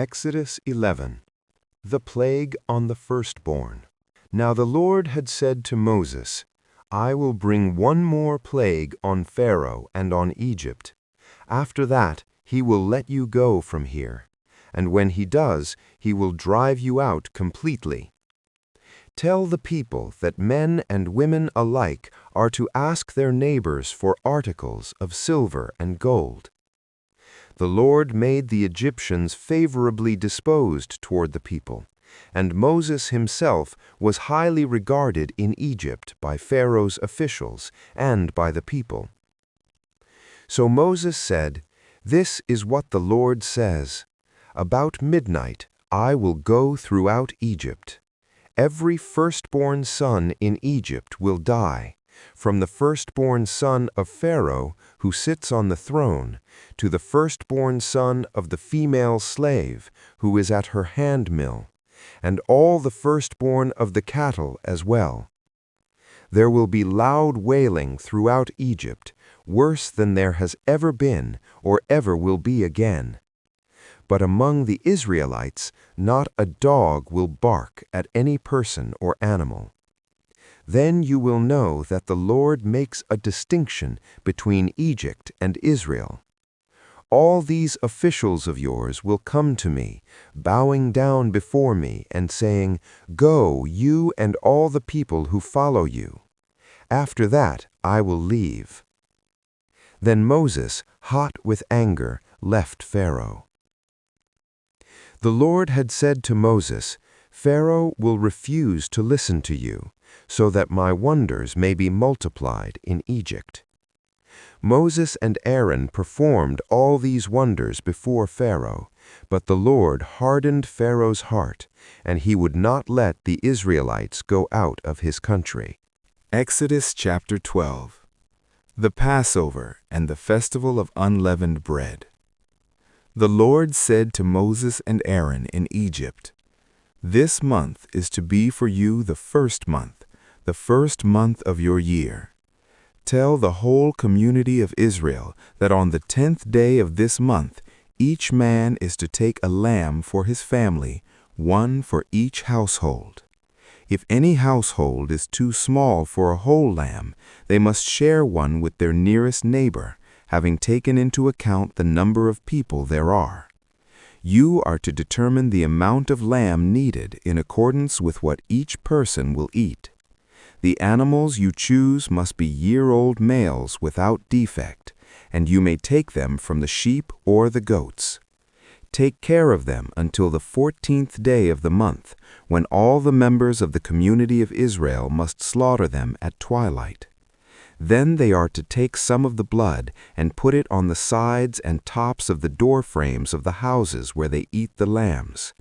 Exodus 11. The plague on the firstborn. Now the Lord had said to Moses, I will bring one more plague on Pharaoh and on Egypt. After that, he will let you go from here. And when he does, he will drive you out completely. Tell the people that men and women alike are to ask their neighbors for articles of silver and gold. The Lord made the Egyptians favorably disposed toward the people, and Moses himself was highly regarded in Egypt by Pharaoh's officials and by the people. So Moses said, This is what the Lord says, About midnight I will go throughout Egypt. Every firstborn son in Egypt will die, from the firstborn son of Pharaoh, who sits on the throne, to the firstborn son of the female slave, who is at her handmill, and all the firstborn of the cattle as well. There will be loud wailing throughout Egypt, worse than there has ever been or ever will be again. But among the Israelites, not a dog will bark at any person or animal. Then you will know that the Lord makes a distinction between Egypt and Israel. All these officials of yours will come to me, bowing down before me and saying, Go, you and all the people who follow you. After that I will leave. Then Moses, hot with anger, left Pharaoh. The Lord had said to Moses, Pharaoh will refuse to listen to you, so that my wonders may be multiplied in Egypt. Moses and Aaron performed all these wonders before Pharaoh, but the Lord hardened Pharaoh's heart, and he would not let the Israelites go out of his country. Exodus chapter 12. The Passover and the Festival of Unleavened Bread. The Lord said to Moses and Aaron in Egypt, This month is to be for you the first month of your year. Tell the whole community of Israel that on the 10th day of this month, each man is to take a lamb for his family, one for each household. If any household is too small for a whole lamb, they must share one with their nearest neighbor, having taken into account the number of people there are. You are to determine the amount of lamb needed in accordance with what each person will eat. The animals you choose must be year-old males without defect, and you may take them from the sheep or the goats. Take care of them until the 14th day of the month, when all the members of the community of Israel must slaughter them at twilight. Then they are to take some of the blood and put it on the sides and tops of the door frames of the houses where they eat the lambs.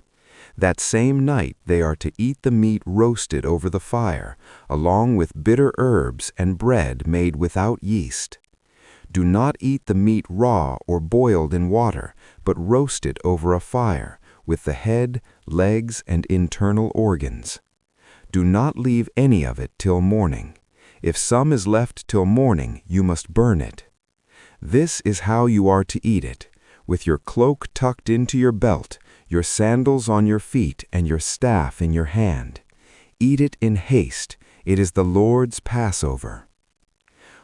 That same night they are to eat the meat roasted over the fire, along with bitter herbs and bread made without yeast. Do not eat the meat raw or boiled in water, but roast it over a fire, with the head, legs, and internal organs. Do not leave any of it till morning. If some is left till morning, you must burn it. This is how you are to eat it, with your cloak tucked into your belt, your sandals on your feet, and your staff in your hand. Eat it in haste. It is the Lord's Passover.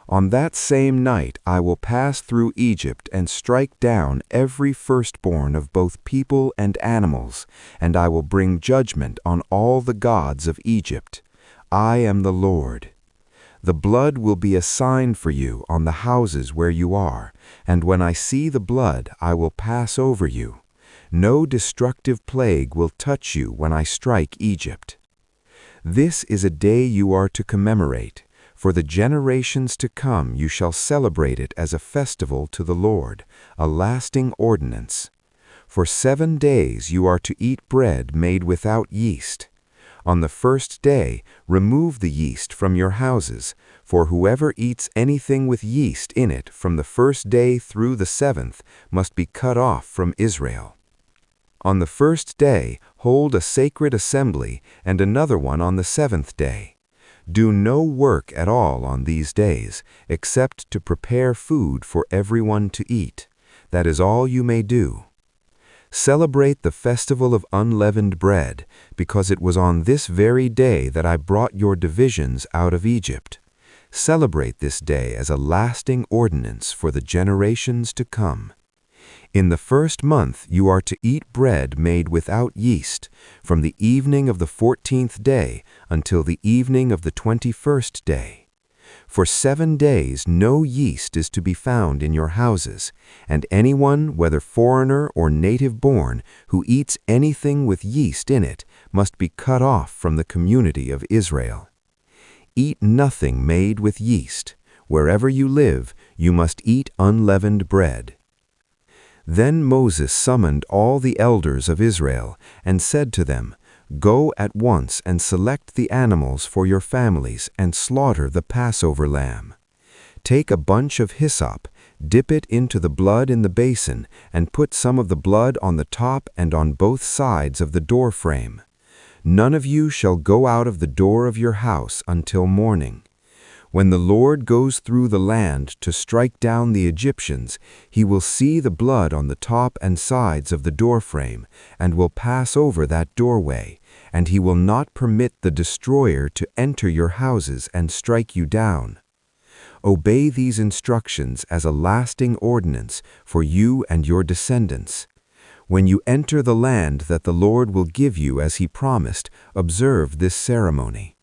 On that same night I will pass through Egypt and strike down every firstborn of both people and animals, and I will bring judgment on all the gods of Egypt. I am the Lord. The blood will be a sign for you on the houses where you are, and when I see the blood, I will pass over you. No destructive plague will touch you when I strike Egypt. This is a day you are to commemorate. For the generations to come you shall celebrate it as a festival to the Lord, a lasting ordinance. For 7 days you are to eat bread made without yeast. On the first day, remove the yeast from your houses, for whoever eats anything with yeast in it from the first day through the 7th must be cut off from Israel. On the first day, hold a sacred assembly, and another one on the 7th day. Do no work at all on these days, except to prepare food for everyone to eat. That is all you may do. Celebrate the festival of unleavened bread, because it was on this very day that I brought your divisions out of Egypt. Celebrate this day as a lasting ordinance for the generations to come. In the first month you are to eat bread made without yeast, from the evening of the 14th day until the evening of the 21st day. For 7 days no yeast is to be found in your houses, and anyone, whether foreigner or native-born, who eats anything with yeast in it must be cut off from the community of Israel. Eat nothing made with yeast. Wherever you live, you must eat unleavened bread. Then Moses summoned all the elders of Israel and said to them, "Go at once and select the animals for your families and slaughter the Passover lamb. Take a bunch of hyssop, dip it into the blood in the basin, and put some of the blood on the top and on both sides of the door frame. None of you shall go out of the door of your house until morning. When the Lord goes through the land to strike down the Egyptians, he will see the blood on the top and sides of the doorframe, and will pass over that doorway, and he will not permit the destroyer to enter your houses and strike you down. Obey these instructions as a lasting ordinance for you and your descendants. When you enter the land that the Lord will give you as he promised, observe this ceremony.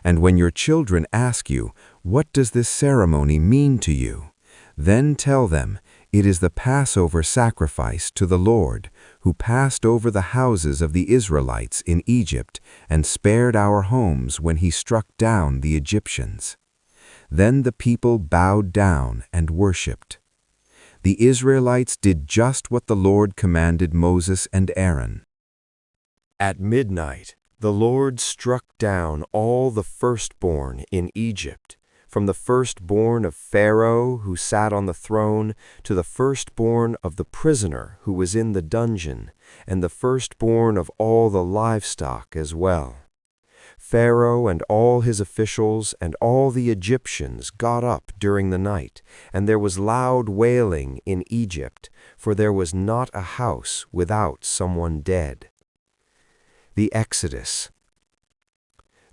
And when your children ask you, 'What does this ceremony mean to you?' then tell them, 'It is the Passover sacrifice to the Lord, who passed over the houses of the Israelites in Egypt and spared our homes when he struck down the Egyptians.' Then the people bowed down and worshipped. The Israelites did just what the Lord commanded Moses and Aaron. At midnight, the Lord struck down all the firstborn in Egypt, from the firstborn of Pharaoh who sat on the throne to the firstborn of the prisoner who was in the dungeon, and the firstborn of all the livestock as well. Pharaoh and all his officials and all the Egyptians got up during the night, and there was loud wailing in Egypt, for there was not a house without someone dead. The Exodus.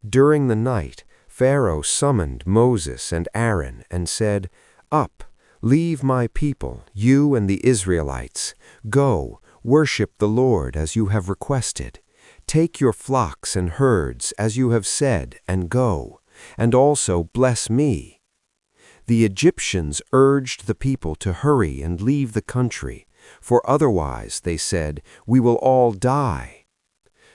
During the night, Pharaoh summoned Moses and Aaron and said, "Up, leave my people, you and the Israelites. Go, worship the Lord as you have requested. Take your flocks and herds as you have said, and go, and also bless me." The Egyptians urged the people to hurry and leave the country, for otherwise, they said, "We will all die."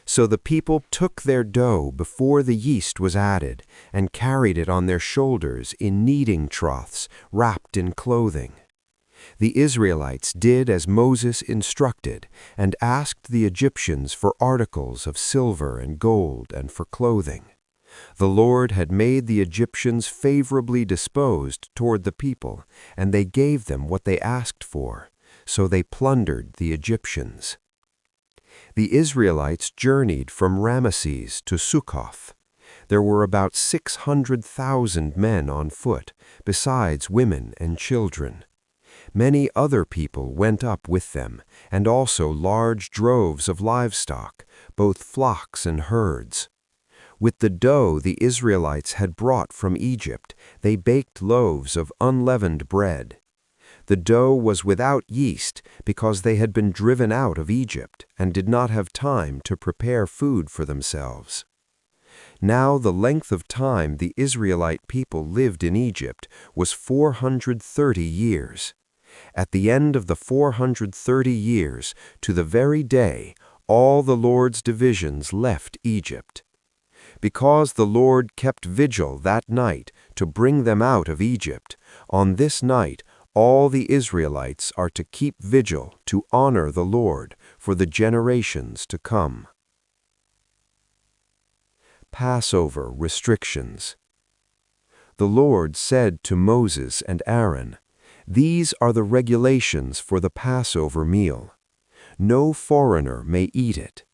So the people took their dough before the yeast was added and carried it on their shoulders in kneading troughs wrapped in clothing. The Israelites did as Moses instructed and asked the Egyptians for articles of silver and gold and for clothing. The Lord had made the Egyptians favorably disposed toward the people, and they gave them what they asked for, so they plundered the Egyptians. The Israelites journeyed from Ramesses to Succoth. There were about 600,000 men on foot, besides women and children. Many other people went up with them, and also large droves of livestock, both flocks and herds. With the dough the Israelites had brought from Egypt, they baked loaves of unleavened bread. The dough was without yeast because they had been driven out of Egypt and did not have time to prepare food for themselves. Now the length of time the Israelite people lived in Egypt was 430 years. At the end of the 430 years, to the very day, all the Lord's divisions left Egypt. Because the Lord kept vigil that night to bring them out of Egypt, on this night all the Israelites are to keep vigil to honor the Lord for the generations to come. Passover restrictions. The Lord said to Moses and Aaron, "These are the regulations for the Passover meal. No foreigner may eat it.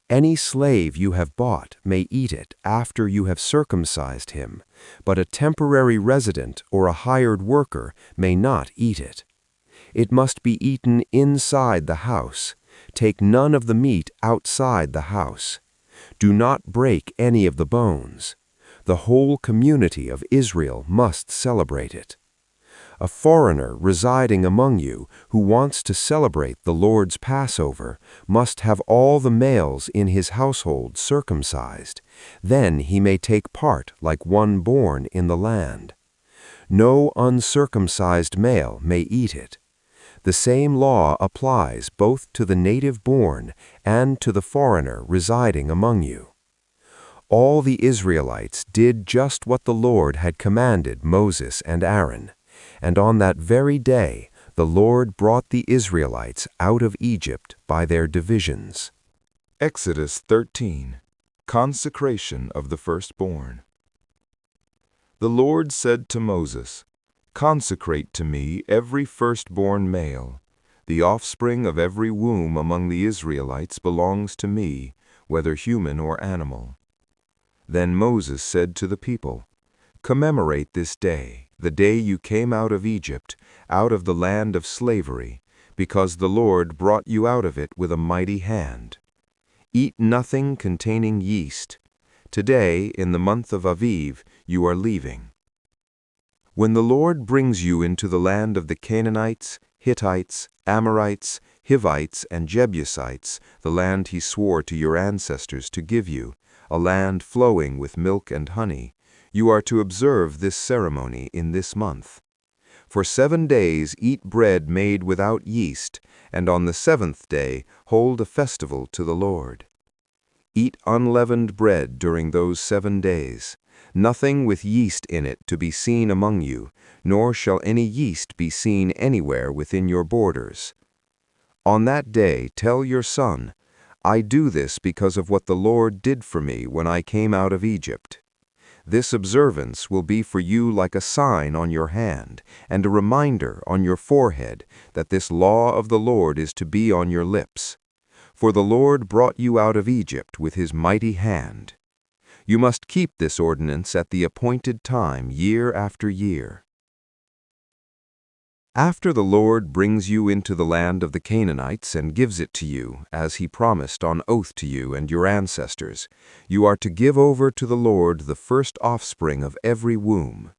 Any slave you have bought may eat it after you have circumcised him, but a temporary resident or a hired worker may not eat it. It must be eaten inside the house, Take none of the meat outside the house. Do not break any of the bones. The whole community of Israel must celebrate it. A foreigner residing among you who wants to celebrate the Lord's Passover must have all the males in his household circumcised. Then he may take part like one born in the land. No uncircumcised male may eat it. The same law applies both to the native-born and to the foreigner residing among you. All the Israelites did just what the Lord had commanded Moses and Aaron, and on that very day the Lord brought the Israelites out of Egypt by their divisions. Exodus 13. Consecration of the firstborn. The Lord said to Moses, "Consecrate to me every firstborn male. The offspring of every womb among the Israelites belongs to me, whether human or animal." Then Moses said to the people, "Commemorate this day, the day you came out of Egypt, out of the land of slavery, because the Lord brought you out of it with a mighty hand. Eat nothing containing yeast. Today, in the month of Aviv, you are leaving. When the Lord brings you into the land of the Canaanites, Hittites, Amorites, Hivites, and Jebusites, the land he swore to your ancestors to give you, a land flowing with milk and honey, you are to observe this ceremony in this month. For 7 days eat bread made without yeast, and on the 7th day hold a festival to the Lord. Eat unleavened bread during those 7 days, nothing with yeast in it to be seen among you, nor shall any yeast be seen anywhere within your borders. On that day tell your son, 'I do this because of what the Lord did for me when I came out of Egypt.' This observance will be for you like a sign on your hand, and a reminder on your forehead that this law of the Lord is to be on your lips. For the Lord brought you out of Egypt with his mighty hand. You must keep this ordinance at the appointed time year after year. After the Lord brings you into the land of the Canaanites and gives it to you, as he promised on oath to you and your ancestors, you are to give over to the Lord the first offspring of every womb.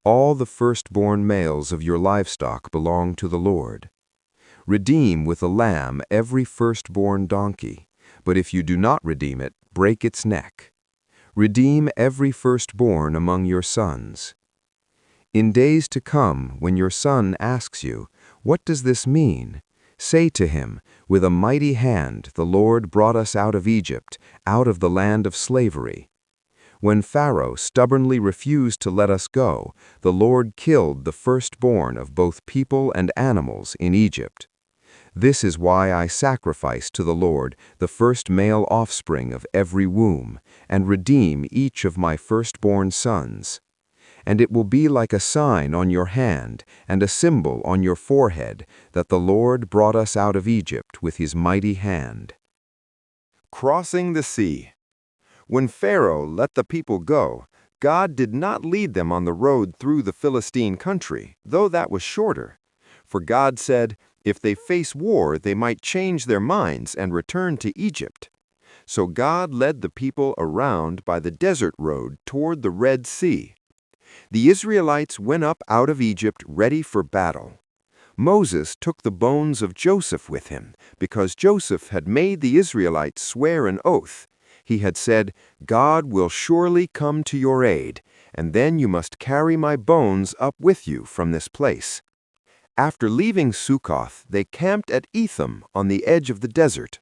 All the firstborn males of your livestock belong to the Lord. Redeem with a lamb every firstborn donkey, but if you do not redeem it, break its neck. Redeem every firstborn among your sons. In days to come, when your son asks you, 'What does this mean?' say to him, 'With a mighty hand the Lord brought us out of Egypt, out of the land of slavery. When Pharaoh stubbornly refused to let us go, the Lord killed the firstborn of both people and animals in Egypt. This is why I sacrifice to the Lord the first male offspring of every womb, and redeem each of my firstborn sons. And it will be like a sign on your hand and a symbol on your forehead that the Lord brought us out of Egypt with his mighty hand." Crossing the sea. When Pharaoh let the people go, God did not lead them on the road through the Philistine country, though that was shorter. For God said, if they face war, they might change their minds and return to Egypt. So God led the people around by the desert road toward the Red Sea. The Israelites went up out of Egypt ready for battle. Moses took the bones of Joseph with him, because Joseph had made the Israelites swear an oath. He had said, "God will surely come to your aid, and then you must carry my bones up with you from this place." After leaving Succoth, they camped at Etham on the edge of the desert.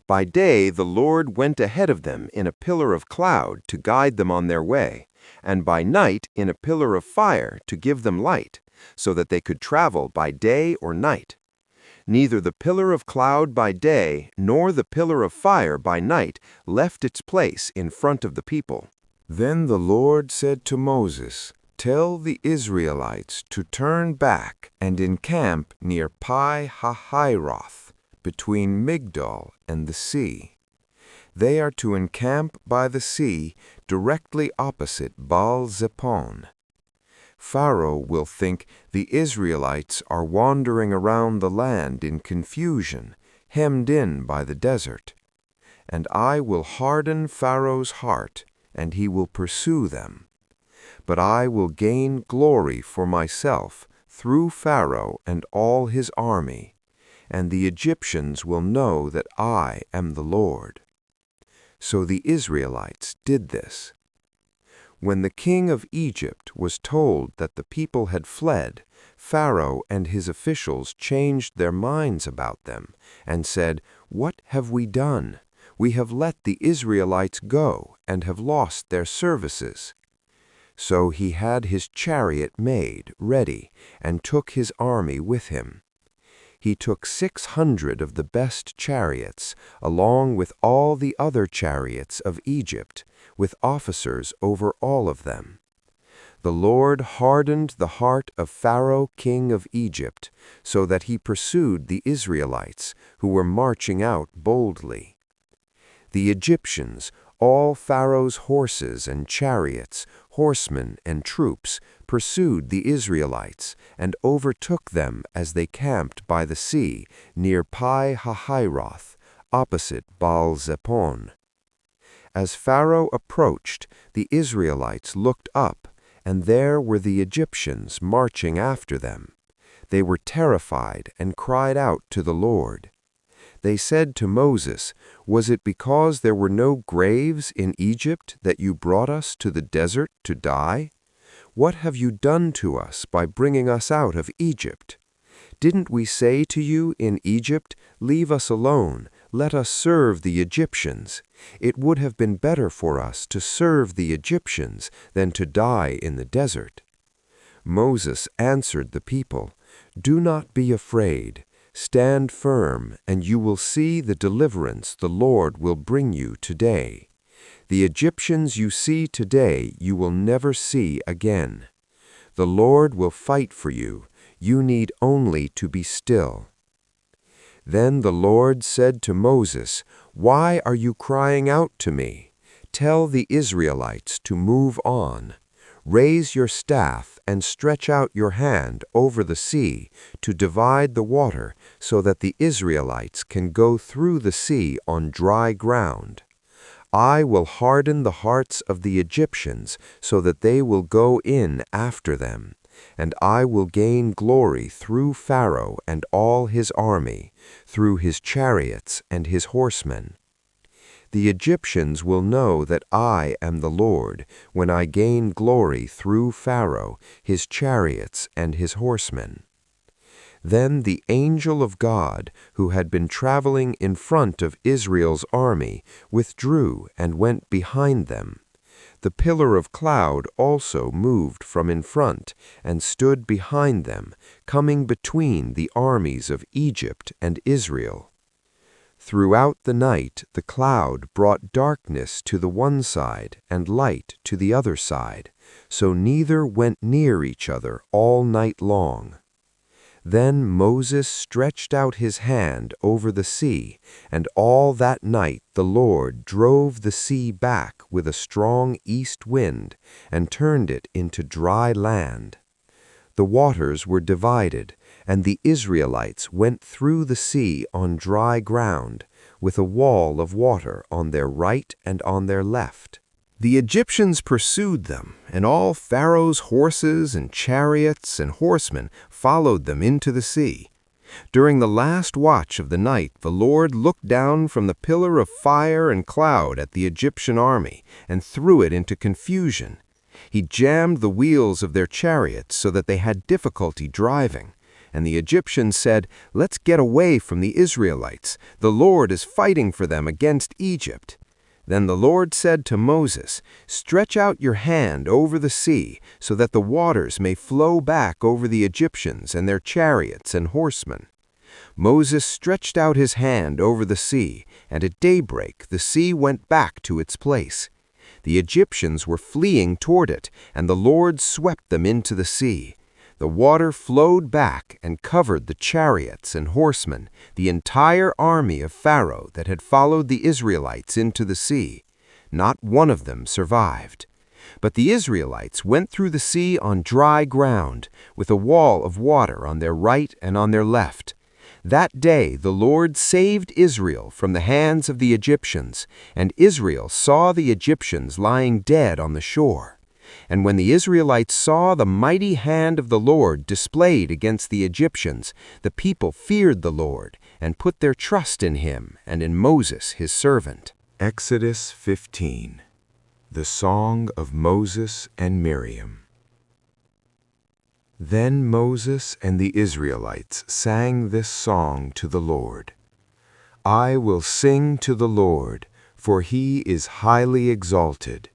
By day the Lord went ahead of them in a pillar of cloud to guide them on their way, and by night in a pillar of fire to give them light, so that they could travel by day or night. Neither the pillar of cloud by day nor the pillar of fire by night left its place in front of the people. Then the Lord said to Moses, "Tell the Israelites to turn back and encamp near Pi-hahiroth, between Migdol and the sea. They are to encamp by the sea directly opposite Baal-Zephon. Pharaoh will think the Israelites are wandering around the land in confusion, hemmed in by the desert. And I will harden Pharaoh's heart, and he will pursue them. But I will gain glory for myself through Pharaoh and all his army, and the Egyptians will know that I am the Lord." So the Israelites did this. When the king of Egypt was told that the people had fled, Pharaoh and his officials changed their minds about them and said, "What have we done? We have let the Israelites go and have lost their services." So he had his chariot made ready and took his army with him. He took 600 of the best chariots, along with all the other chariots of Egypt, with officers over all of them. The Lord hardened the heart of Pharaoh, king of Egypt, so that he pursued the Israelites, who were marching out boldly. The Egyptians, all Pharaoh's horses and chariots, horsemen and troops, pursued the Israelites and overtook them as they camped by the sea near Pi-hahiroth, opposite Baal-zephon. As Pharaoh approached, the Israelites looked up, and there were the Egyptians marching after them. They were terrified and cried out to the Lord. They said to Moses, "Was it because there were no graves in Egypt that you brought us to the desert to die? What have you done to us by bringing us out of Egypt? Didn't we say to you in Egypt, 'Leave us alone, let us serve the Egyptians'? It would have been better for us to serve the Egyptians than to die in the desert." Moses answered the people, "Do not be afraid. Stand firm, and you will see the deliverance the Lord will bring you today. The Egyptians you see today you will never see again. The Lord will fight for you. You need only to be still." Then the Lord said to Moses, "Why are you crying out to me? Tell the Israelites to move on. Raise your staff and stretch out your hand over the sea to divide the water so that the Israelites can go through the sea on dry ground. I will harden the hearts of the Egyptians so that they will go in after them, and I will gain glory through Pharaoh and all his army, through his chariots and his horsemen. The Egyptians will know that I am the Lord when I gain glory through Pharaoh, his chariots, and his horsemen." Then the angel of God, who had been traveling in front of Israel's army, withdrew and went behind them. The pillar of cloud also moved from in front and stood behind them, coming between the armies of Egypt and Israel. Throughout the night the cloud brought darkness to the one side and light to the other side, so neither went near each other all night long. Then Moses stretched out his hand over the sea, and all that night the Lord drove the sea back with a strong east wind and turned it into dry land. The waters were divided, and the Israelites went through the sea on dry ground, with a wall of water on their right and on their left. The Egyptians pursued them, and all Pharaoh's horses and chariots and horsemen followed them into the sea. During the last watch of the night, the Lord looked down from the pillar of fire and cloud at the Egyptian army and threw it into confusion. He jammed the wheels of their chariots so that they had difficulty driving. And the Egyptians said, "Let's get away from the Israelites. The Lord is fighting for them against Egypt." Then the Lord said to Moses, "Stretch out your hand over the sea so that the waters may flow back over the Egyptians and their chariots and horsemen." Moses stretched out his hand over the sea, and at daybreak the sea went back to its place. The Egyptians were fleeing toward it, and the Lord swept them into the sea. The water flowed back and covered the chariots and horsemen, the entire army of Pharaoh that had followed the Israelites into the sea. Not one of them survived. But the Israelites went through the sea on dry ground, with a wall of water on their right and on their left. That day the Lord saved Israel from the hands of the Egyptians, and Israel saw the Egyptians lying dead on the shore. And when the Israelites saw the mighty hand of the Lord displayed against the Egyptians, the people feared the Lord and put their trust in him and in Moses his servant. Exodus 15. The Song of Moses and Miriam. Then Moses and the Israelites sang this song to the Lord. I will sing to the Lord, for he is highly exalted.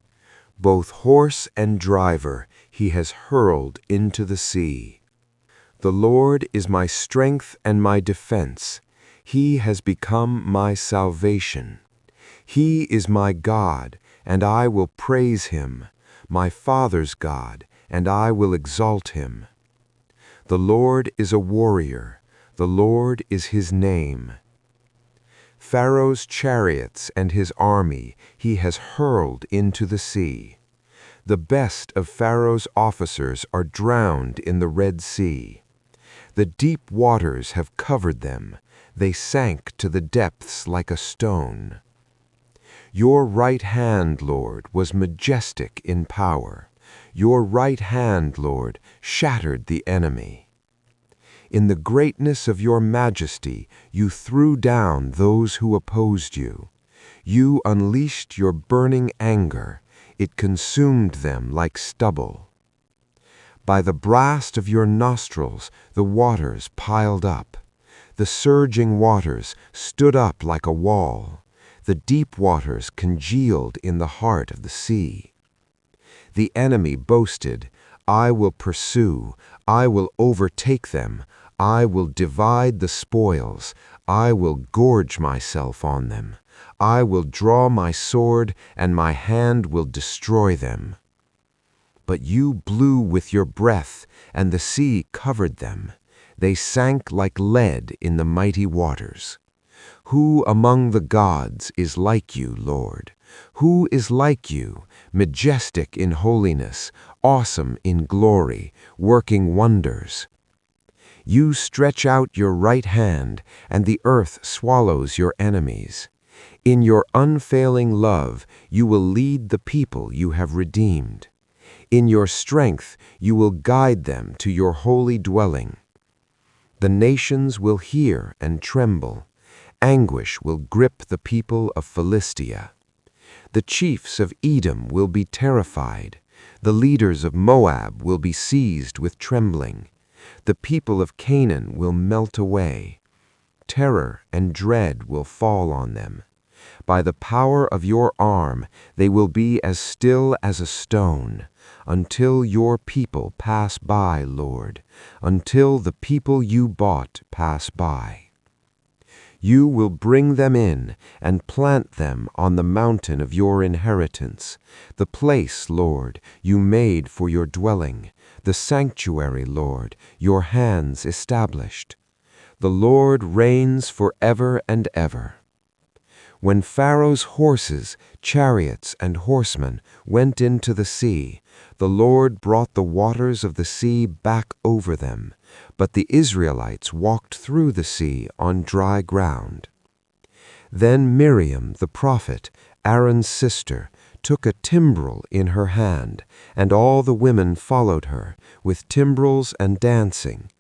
Both horse and driver he has hurled into the sea. The Lord is my strength and my defense. He has become my salvation. He is my God, and I will praise him, my father's God, and I will exalt him. The Lord is a warrior. The Lord is his name. Pharaoh's chariots and his army he has hurled into the sea. The best of Pharaoh's officers are drowned in the Red Sea. The deep waters have covered them. They sank to the depths like a stone. Your right hand, Lord, was majestic in power. Your right hand, Lord, shattered the enemy. In the greatness of your majesty, you threw down those who opposed you. You unleashed your burning anger. It consumed them like stubble. By the blast of your nostrils, the waters piled up. The surging waters stood up like a wall. The deep waters congealed in the heart of the sea. The enemy boasted, I will pursue, I will overtake them, I will divide the spoils, I will gorge myself on them. I will draw my sword, and my hand will destroy them. But you blew with your breath, and the sea covered them. They sank like lead in the mighty waters. Who among the gods is like you, Lord? Who is like you, majestic in holiness, awesome in glory, working wonders? You stretch out your right hand, and the earth swallows your enemies. In your unfailing love, you will lead the people you have redeemed. In your strength, you will guide them to your holy dwelling. The nations will hear and tremble. Anguish will grip the people of Philistia. The chiefs of Edom will be terrified. The leaders of Moab will be seized with trembling. The people of Canaan will melt away. Terror and dread will fall on them. By the power of your arm, they will be as still as a stone, until your people pass by, Lord, until the people you bought pass by. You will bring them in and plant them on the mountain of your inheritance, the place, Lord, you made for your dwelling, the sanctuary, Lord, your hands established. The Lord reigns forever and ever. When Pharaoh's horses, chariots, and horsemen went into the sea, the Lord brought the waters of the sea back over them, but the Israelites walked through the sea on dry ground. Then Miriam the prophet, Aaron's sister, took a timbrel in her hand, and all the women followed her, with timbrels and dancing.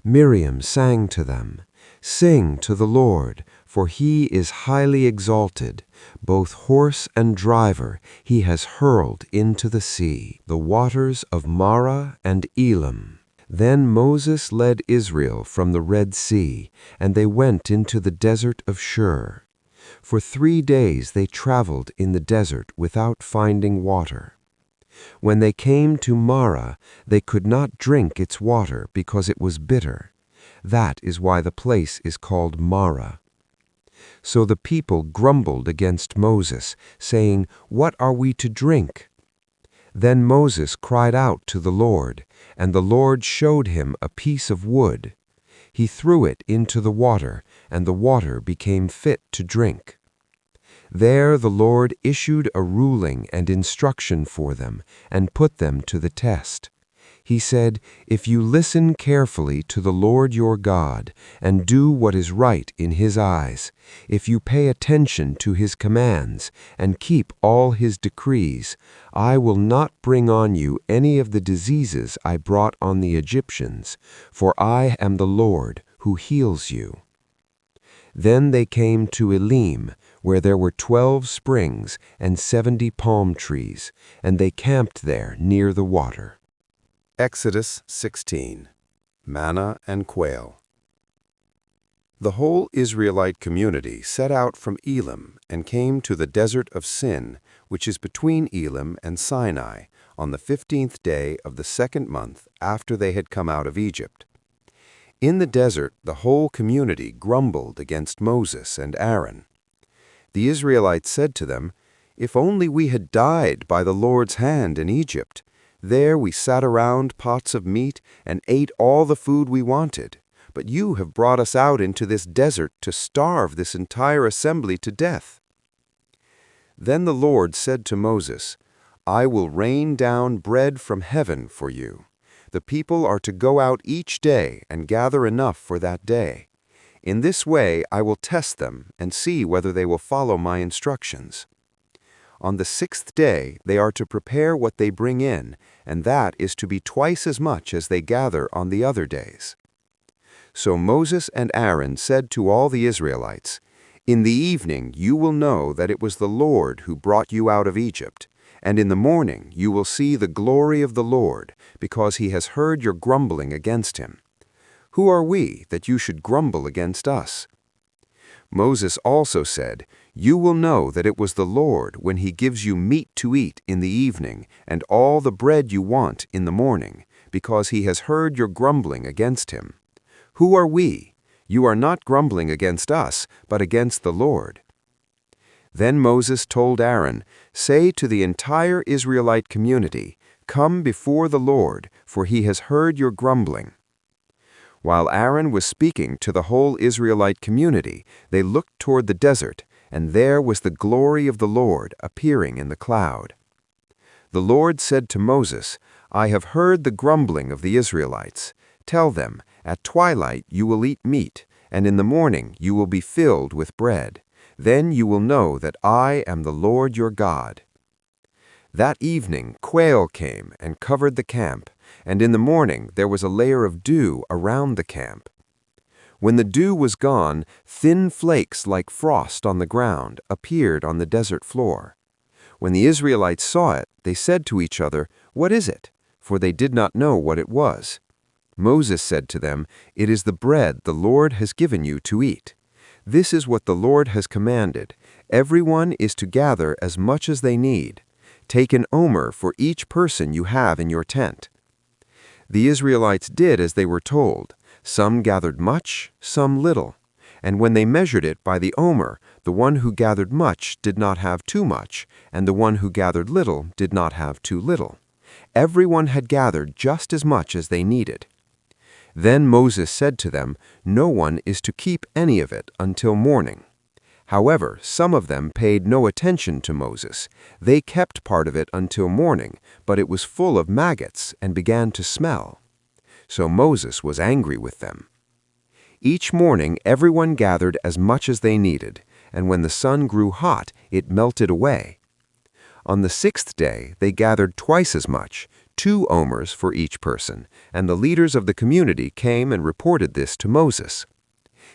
Miriam sang to them, Sing to the Lord, for he is highly exalted. Both horse and driver he has hurled into the sea, the waters of Marah and Elam. Then Moses led Israel from the Red Sea, and they went into the desert of Shur. For 3 days they traveled in the desert without finding water. When they came to Marah, they could not drink its water because it was bitter. That is why the place is called Marah. So the people grumbled against Moses, saying, What are we to drink? Then Moses cried out to the Lord, and the Lord showed him a piece of wood. He threw it into the water, and the water became fit to drink. There the Lord issued a ruling and instruction for them, and put them to the test. He said, "If you listen carefully to the Lord your God and do what is right in His eyes, if you pay attention to His commands and keep all His decrees, I will not bring on you any of the diseases I brought on the Egyptians, for I am the Lord who heals you." Then they came to Elim, where there were 12 springs and 70 palm trees, and they camped there near the water. Exodus 16. Manna and Quail. The whole Israelite community set out from Elim and came to the desert of Sin, which is between Elim and Sinai, on the 15th day of the second month after they had come out of Egypt. In the desert, the whole community grumbled against Moses and Aaron. The Israelites said to them, "If only we had died by the Lord's hand in Egypt. There we sat around pots of meat and ate all the food we wanted. But you have brought us out into this desert to starve this entire assembly to death." Then the Lord said to Moses, "I will rain down bread from heaven for you. The people are to go out each day and gather enough for that day. In this way I will test them and see whether they will follow my instructions. On the 6th day they are to prepare what they bring in, and that is to be twice as much as they gather on the other days." So Moses and Aaron said to all the Israelites, "In the evening you will know that it was the Lord who brought you out of Egypt, and in the morning you will see the glory of the Lord, because He has heard your grumbling against Him. Who are we that you should grumble against us?" Moses also said, "You will know that it was the Lord when He gives you meat to eat in the evening and all the bread you want in the morning, because He has heard your grumbling against Him. Who are we? You are not grumbling against us, but against the Lord." Then Moses told Aaron, "Say to the entire Israelite community, 'Come before the Lord, for He has heard your grumbling.'" While Aaron was speaking to the whole Israelite community, they looked toward the desert, and there was the glory of the Lord appearing in the cloud. The Lord said to Moses, "I have heard the grumbling of the Israelites. Tell them, at twilight you will eat meat, and in the morning you will be filled with bread. Then you will know that I am the Lord your God." That evening quail came and covered the camp, and in the morning there was a layer of dew around the camp. When the dew was gone, thin flakes like frost on the ground appeared on the desert floor. When the Israelites saw it, they said to each other, "What is it?" For they did not know what it was. Moses said to them, "It is the bread the Lord has given you to eat. This is what the Lord has commanded. Everyone is to gather as much as they need. Take an omer for each person you have in your tent." The Israelites did as they were told. Some gathered much, some little. And when they measured it by the omer, the one who gathered much did not have too much, and the one who gathered little did not have too little. Everyone had gathered just as much as they needed. Then Moses said to them, "No one is to keep any of it until morning." However, some of them paid no attention to Moses. They kept part of it until morning, but it was full of maggots and began to smell. So Moses was angry with them. Each morning everyone gathered as much as they needed, and when the sun grew hot, it melted away. On the 6th day they gathered twice as much, 2 omers for each person, and the leaders of the community came and reported this to Moses.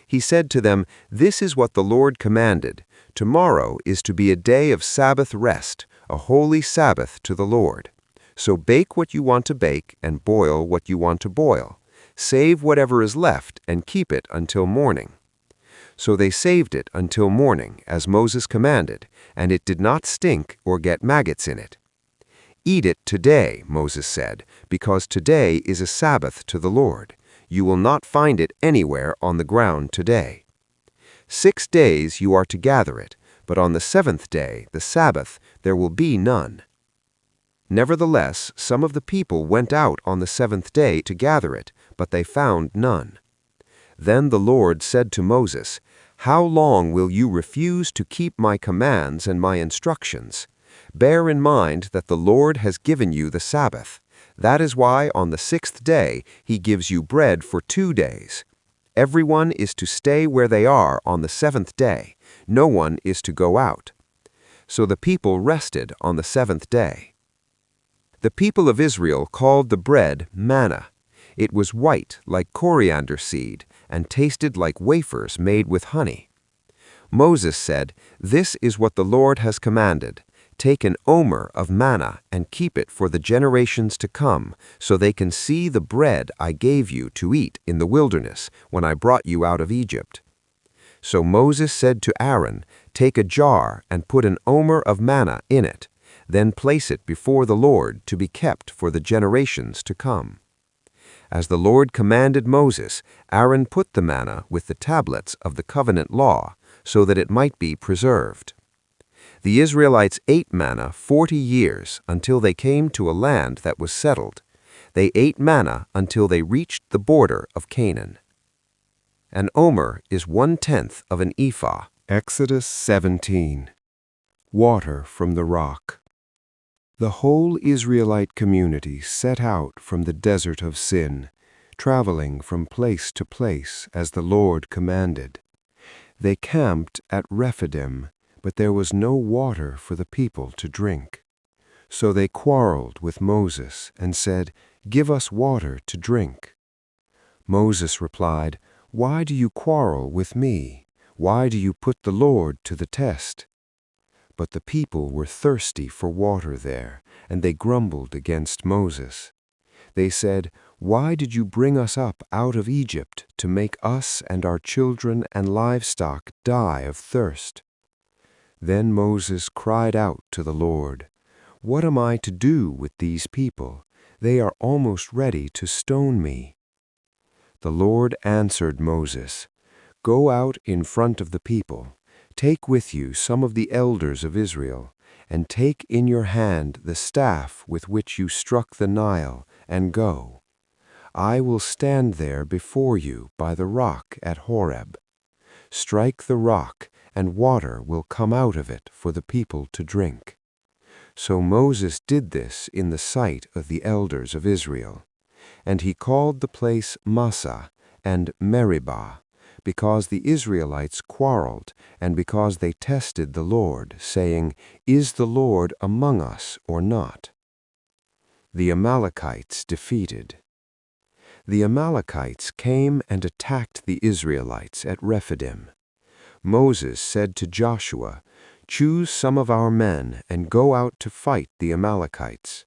He said to them, "This is what the Lord commanded. Tomorrow is to be a day of Sabbath rest, a holy Sabbath to the Lord. So bake what you want to bake and boil what you want to boil. Save whatever is left and keep it until morning." So they saved it until morning, as Moses commanded, and it did not stink or get maggots in it. "Eat it today," Moses said, "because today is a Sabbath to the Lord. You will not find it anywhere on the ground today. 6 days you are to gather it, but on the 7th day, the Sabbath, there will be none." Nevertheless, some of the people went out on the 7th day to gather it, but they found none. Then the Lord said to Moses, "How long will you refuse to keep my commands and my instructions? Bear in mind that the Lord has given you the Sabbath. That is why on the 6th day he gives you bread for 2 days. Everyone is to stay where they are on the 7th day. No one is to go out. So the people rested on the 7th day. The people of Israel called the bread manna. It was white like coriander seed and tasted like wafers made with honey. Moses said, "This is what the Lord has commanded. Take an omer of manna and keep it for the generations to come, so they can see the bread I gave you to eat in the wilderness when I brought you out of Egypt." So Moses said to Aaron, "Take a jar and put an omer of manna in it. Then place it before the Lord to be kept for the generations to come." As the Lord commanded Moses, Aaron put the manna with the tablets of the covenant law, so that it might be preserved. The Israelites ate manna 40 years until they came to a land that was settled. They ate manna until they reached the border of Canaan. An omer is 1/10 of an ephah. Exodus 17. Water from the rock. The whole Israelite community set out from the desert of Sin, traveling from place to place as the Lord commanded. They camped at Rephidim, but there was no water for the people to drink. So they quarreled with Moses and said, "Give us water to drink." Moses replied, "Why do you quarrel with me? Why do you put the Lord to the test?" But the people were thirsty for water there, and they grumbled against Moses. They said, "Why did you bring us up out of Egypt to make us and our children and livestock die of thirst?" Then Moses cried out to the Lord, "What am I to do with these people? They are almost ready to stone me." The Lord answered Moses, "Go out in front of the people. Take with you some of the elders of Israel, and take in your hand the staff with which you struck the Nile, and go. I will stand there before you by the rock at Horeb. Strike the rock, and water will come out of it for the people to drink." So Moses did this in the sight of the elders of Israel. And he called the place Massah and Meribah, because the Israelites quarreled, and because they tested the Lord, saying, "Is the Lord among us or not?" The Amalekites defeated. The Amalekites came and attacked the Israelites at Rephidim. Moses said to Joshua, "Choose some of our men and go out to fight the Amalekites.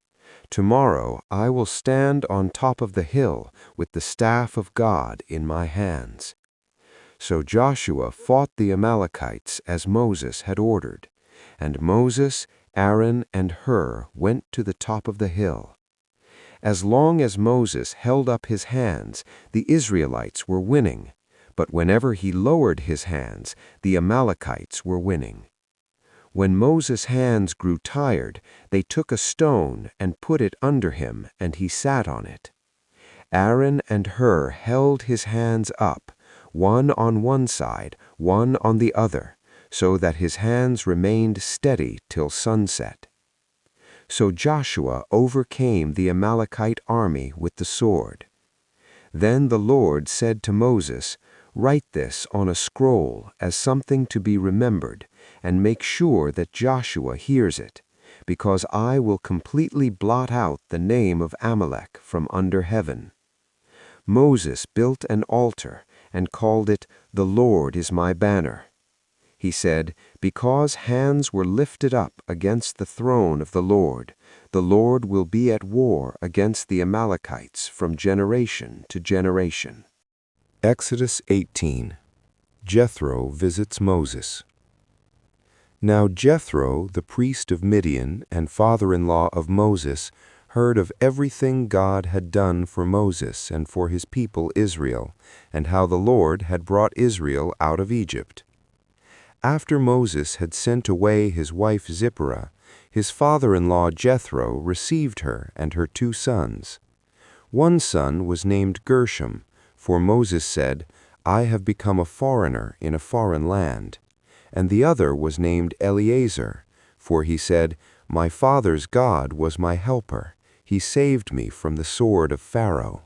Tomorrow I will stand on top of the hill with the staff of God in my hands." So Joshua fought the Amalekites as Moses had ordered, and Moses, Aaron, and Hur went to the top of the hill. As long as Moses held up his hands, the Israelites were winning, but whenever he lowered his hands, the Amalekites were winning. When Moses' hands grew tired, they took a stone and put it under him, and he sat on it. Aaron and Hur held his hands up, one on one side, one on the other, so that his hands remained steady till sunset. So Joshua overcame the Amalekite army with the sword. Then the Lord said to Moses, "Write this on a scroll as something to be remembered, and make sure that Joshua hears it, because I will completely blot out the name of Amalek from under heaven." Moses built an altar and called it, "The Lord is my banner." He said, "Because hands were lifted up against the throne of the Lord will be at war against the Amalekites from generation to generation." Exodus 18. Jethro visits Moses. Now Jethro, the priest of Midian and father-in-law of Moses, heard of everything God had done for Moses and for his people Israel, and how the Lord had brought Israel out of Egypt. After Moses had sent away his wife Zipporah, his father-in-law Jethro received her and her 2 sons. One son was named Gershom, for Moses said, "I have become a foreigner in a foreign land." And the other was named Eleazar, for he said, "My father's God was my helper. He saved me from the sword of Pharaoh."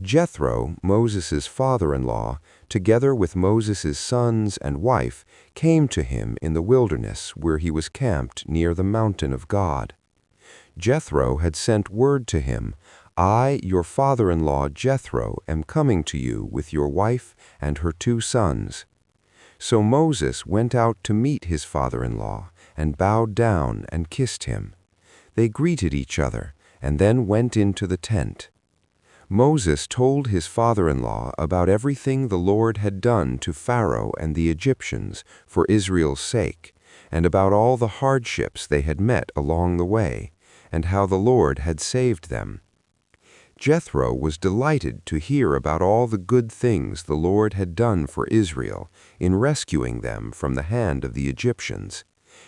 Jethro, Moses' father-in-law, together with Moses' sons and wife, came to him in the wilderness where he was camped near the mountain of God. Jethro had sent word to him, "I, your father-in-law Jethro, am coming to you with your wife and her 2 sons." So Moses went out to meet his father-in-law and bowed down and kissed him. They greeted each other and then went into the tent. Moses told his father-in-law about everything the Lord had done to Pharaoh and the Egyptians for Israel's sake, and about all the hardships they had met along the way, and how the Lord had saved them. Jethro was delighted to hear about all the good things the Lord had done for Israel in rescuing them from the hand of the Egyptians.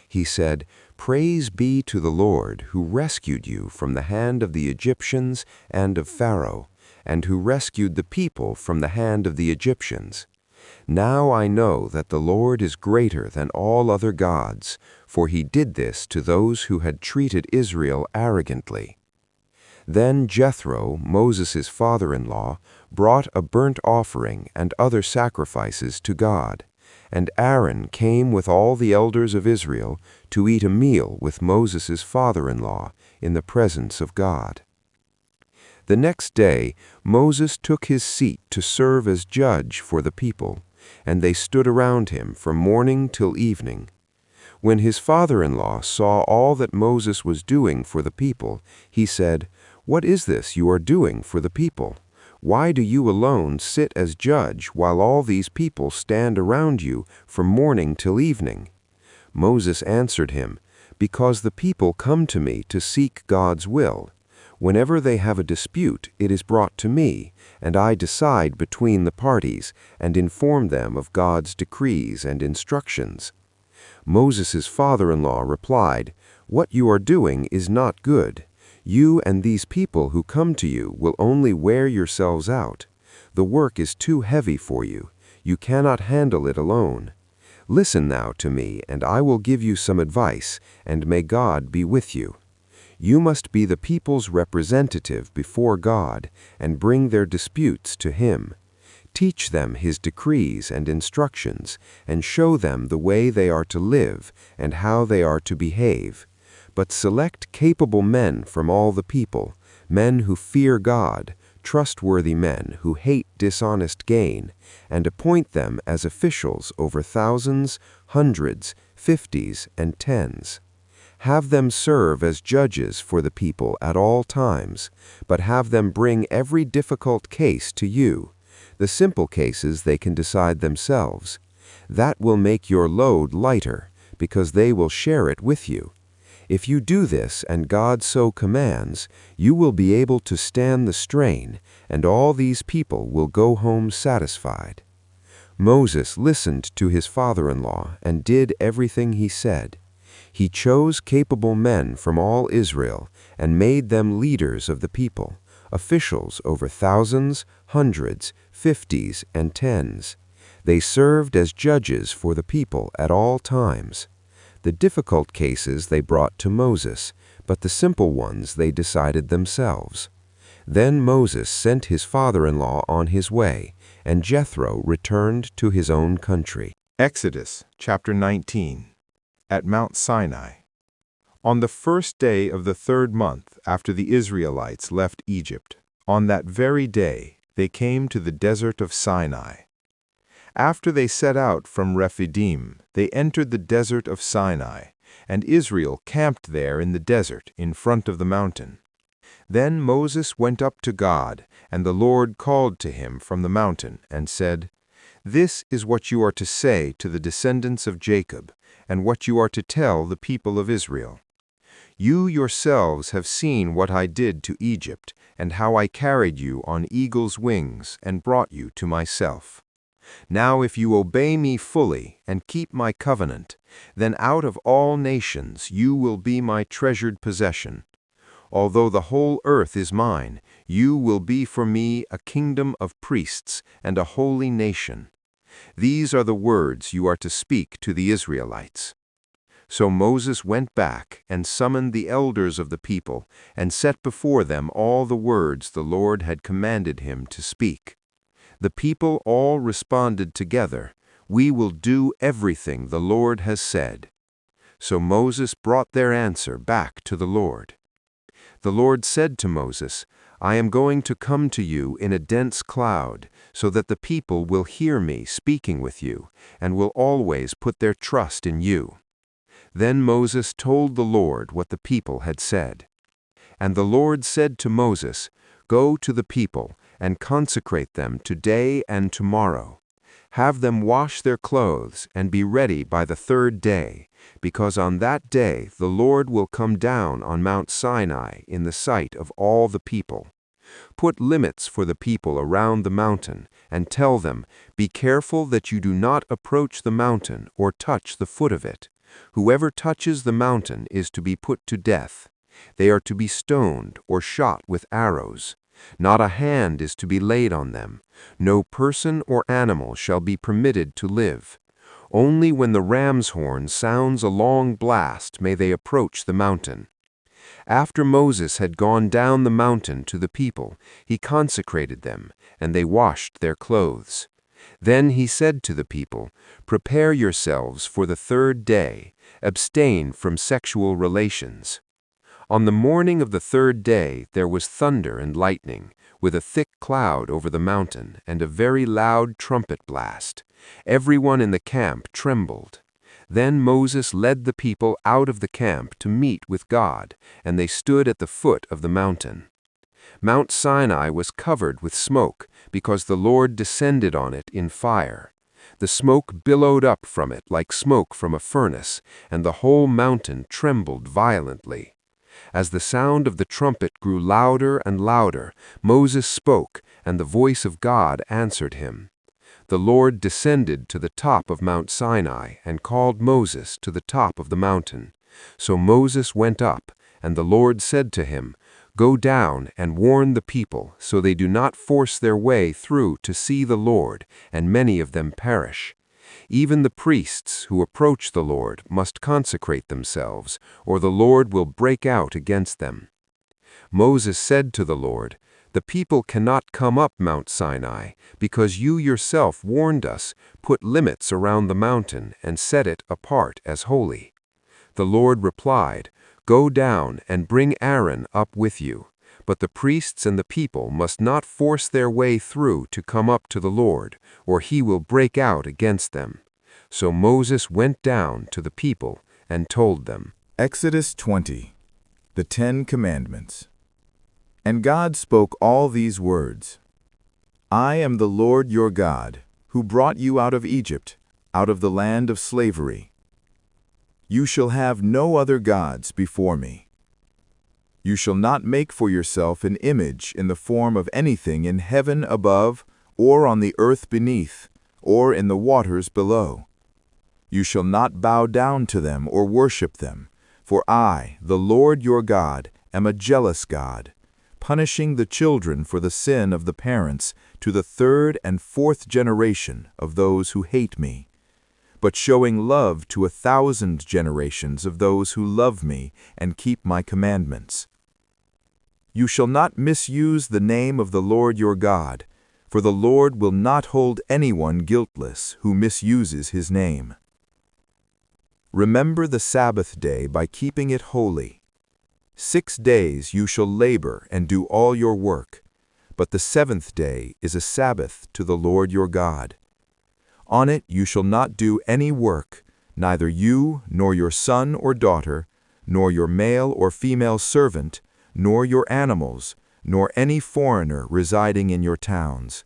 He said, "Praise be to the Lord who rescued you from the hand of the Egyptians and of Pharaoh, and who rescued the people from the hand of the Egyptians. Now I know that the Lord is greater than all other gods, for he did this to those who had treated Israel arrogantly." Then Jethro, Moses' father-in-law, brought a burnt offering and other sacrifices to God, and Aaron came with all the elders of Israel to eat a meal with Moses' father-in-law in the presence of God. The next day Moses took his seat to serve as judge for the people, and they stood around him from morning till evening. When his father-in-law saw all that Moses was doing for the people, he said, "What is this you are doing for the people? Why do you alone sit as judge while all these people stand around you from morning till evening?" Moses answered him, "Because the people come to me to seek God's will. Whenever they have a dispute, it is brought to me, and I decide between the parties and inform them of God's decrees and instructions." Moses' father-in-law replied, "What you are doing is not good. You and these people who come to you will only wear yourselves out. The work is too heavy for you. You cannot handle it alone. Listen now to me, and I will give you some advice, and may God be with you. You must be the people's representative before God and bring their disputes to Him. Teach them His decrees and instructions, and show them the way they are to live and how they are to behave. But select capable men from all the people, men who fear God, trustworthy men who hate dishonest gain, and appoint them as officials over thousands, hundreds, fifties, and tens. Have them serve as judges for the people at all times, but have them bring every difficult case to you. The simple cases they can decide themselves. That will make your load lighter, because they will share it with you. If you do this and God so commands, you will be able to stand the strain, and all these people will go home satisfied." Moses listened to his father-in-law and did everything he said. He chose capable men from all Israel and made them leaders of the people, officials over thousands, hundreds, fifties, and tens. They served as judges for the people at all times. The difficult cases they brought to Moses, but the simple ones they decided themselves. Then Moses sent his father-in-law on his way, and Jethro returned to his own country. Exodus chapter 19. At Mount Sinai. On the first day of the 3rd month after the Israelites left Egypt, on that very day they came to the desert of Sinai. After they set out from Rephidim, they entered the desert of Sinai, and Israel camped there in the desert in front of the mountain. Then Moses went up to God, and the Lord called to him from the mountain and said, "This is what you are to say to the descendants of Jacob, and what you are to tell the people of Israel. You yourselves have seen what I did to Egypt, and how I carried you on eagle's wings and brought you to myself. Now if you obey me fully and keep my covenant, then out of all nations you will be my treasured possession. Although the whole earth is mine, you will be for me a kingdom of priests and a holy nation. These are the words you are to speak to the Israelites." So Moses went back and summoned the elders of the people and set before them all the words the Lord had commanded him to speak. The people all responded together, "We will do everything the Lord has said." So Moses brought their answer back to the Lord. The Lord said to Moses, "I am going to come to you in a dense cloud, so that the people will hear me speaking with you, and will always put their trust in you." Then Moses told the Lord what the people had said. And the Lord said to Moses, "Go to the people, and consecrate them today and tomorrow. Have them wash their clothes, and be ready by the third day, because on that day the Lord will come down on Mount Sinai in the sight of all the people. Put limits for the people around the mountain, and tell them, 'Be careful that you do not approach the mountain or touch the foot of it. Whoever touches the mountain is to be put to death. They are to be stoned or shot with arrows. Not a hand is to be laid on them. No person or animal shall be permitted to live. Only when the ram's horn sounds a long blast may they approach the mountain.'" After Moses had gone down the mountain to the people, he consecrated them, and they washed their clothes. Then he said to the people, "Prepare yourselves for the third day. Abstain from sexual relations." On the morning of the third day there was thunder and lightning, with a thick cloud over the mountain, and a very loud trumpet blast. Everyone in the camp trembled. Then Moses led the people out of the camp to meet with God, and they stood at the foot of the mountain. Mount Sinai was covered with smoke, because the Lord descended on it in fire. The smoke billowed up from it like smoke from a furnace, and the whole mountain trembled violently. As the sound of the trumpet grew louder and louder, Moses spoke, and the voice of God answered him. The Lord descended to the top of Mount Sinai and called Moses to the top of the mountain. So Moses went up, and the Lord said to him, "Go down and warn the people, so they do not force their way through to see the Lord, and many of them perish. Even the priests who approach the Lord must consecrate themselves, or the Lord will break out against them." Moses said to the Lord, "The people cannot come up Mount Sinai, because you yourself warned us, 'Put limits around the mountain and set it apart as holy.'" The Lord replied, "Go down and bring Aaron up with you. But the priests and the people must not force their way through to come up to the Lord, or he will break out against them." So Moses went down to the people and told them. Exodus 20. The 10 Commandments. And God spoke all these words. "I am the Lord your God, who brought you out of Egypt, out of the land of slavery. You shall have no other gods before me. You shall not make for yourself an image in the form of anything in heaven above, or on the earth beneath, or in the waters below. You shall not bow down to them or worship them, for I, the Lord your God, am a jealous God, punishing the children for the sin of the parents to the 3rd and 4th generation of those who hate me, but showing love to 1,000 generations of those who love me and keep my commandments. You shall not misuse the name of the Lord your God, for the Lord will not hold anyone guiltless who misuses his name. Remember the Sabbath day by keeping it holy. 6 days you shall labor and do all your work, but the 7th day is a Sabbath to the Lord your God. On it you shall not do any work, neither you, nor your son or daughter, nor your male or female servant, nor your animals, nor any foreigner residing in your towns.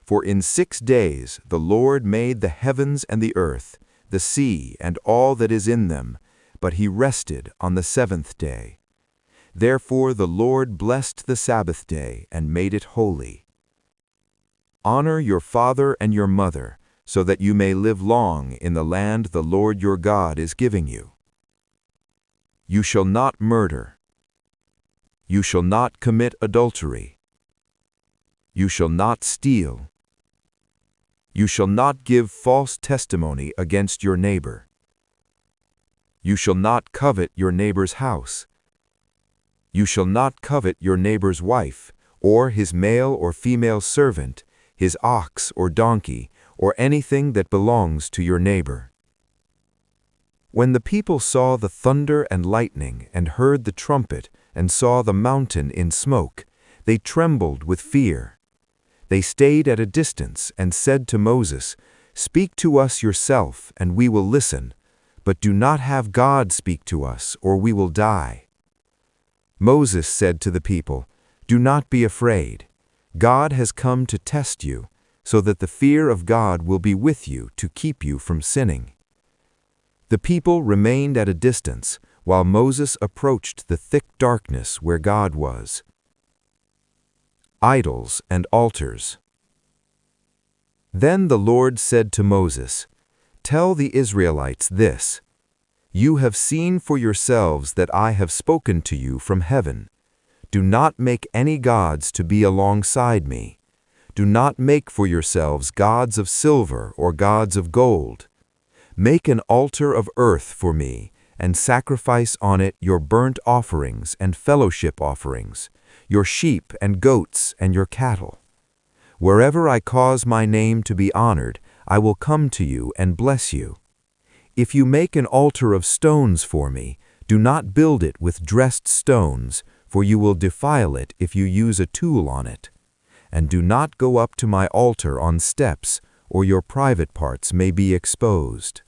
For in 6 days the Lord made the heavens and the earth, the sea and all that is in them, but he rested on the 7th day. Therefore the Lord blessed the Sabbath day and made it holy. Honor your father and your mother, so that you may live long in the land the Lord your God is giving you. You shall not murder. You shall not commit adultery. You shall not steal. You shall not give false testimony against your neighbor. You shall not covet your neighbor's house. You shall not covet your neighbor's wife, or his male or female servant, his ox or donkey, or anything that belongs to your neighbor. When the people saw the thunder and lightning, and heard the trumpet, and saw the mountain in smoke, they trembled with fear. They stayed at a distance and said to Moses, "Speak to us yourself, and we will listen, but do not have God speak to us, or we will die." Moses said to the people, "Do not be afraid. God has come to test you, so that the fear of God will be with you to keep you from sinning." The people remained at a distance, while Moses approached the thick darkness where God was. Idols and altars. Then the Lord said to Moses, "Tell the Israelites this: You have seen for yourselves that I have spoken to you from heaven. Do not make any gods to be alongside me. Do not make for yourselves gods of silver or gods of gold. Make an altar of earth for me, and sacrifice on it your burnt offerings and fellowship offerings, your sheep and goats and your cattle. Wherever I cause my name to be honored, I will come to you and bless you. If you make an altar of stones for me, do not build it with dressed stones, for you will defile it if you use a tool on it. And do not go up to my altar on steps, or your private parts may be exposed."